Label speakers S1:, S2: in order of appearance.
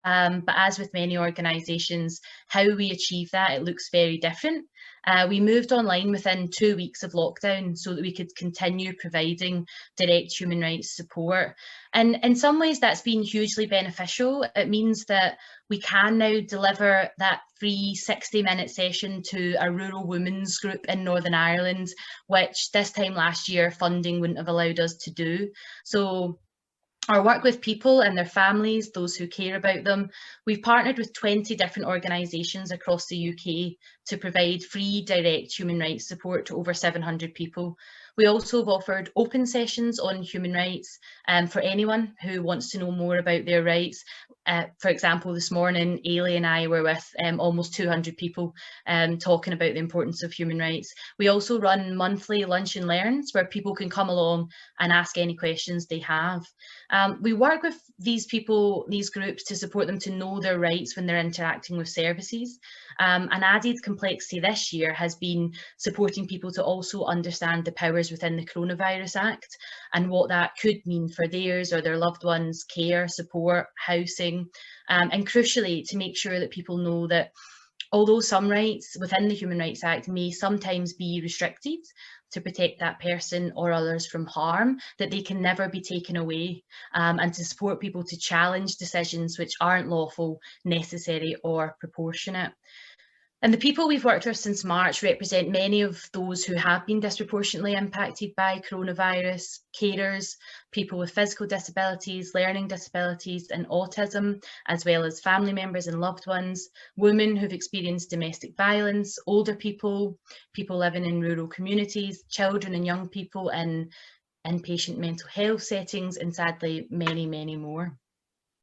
S1: But as with many organisations, how we achieve that, it looks very different. We moved online within 2 weeks of lockdown so that we could continue providing direct human rights support. And in some ways, that's been hugely beneficial. It means that we can now deliver that free 60-minute session to a rural women's group in Northern Ireland, which this time last year funding wouldn't have allowed us to do. So our work with people and their families, those who care about them, we've partnered with 20 different organisations across the UK to provide free direct human rights support to over 700 people. We also have offered open sessions on human rights for anyone who wants to know more about their rights. For example, this morning, Ailey and I were with almost 200 people talking about the importance of human rights. We also run monthly lunch and learns where people can come along and ask any questions they have. We work with these people, these groups, to support them to know their rights when they're interacting with services. An added complexity this year has been supporting people to also understand the powers within the Coronavirus Act and what that could mean for theirs or their loved ones' care, support, housing, and crucially to make sure that people know that although some rights within the Human Rights Act may sometimes be restricted to protect that person or others from harm, that they can never be taken away, and to support people to challenge decisions which aren't lawful, necessary or proportionate. And the people we've worked with since March represent many of those who have been disproportionately impacted by coronavirus: carers, people with physical disabilities, learning disabilities and autism, as well as family members and loved ones, women who've experienced domestic violence, older people, people living in rural communities, children and young people in inpatient mental health settings, and sadly, many, many more.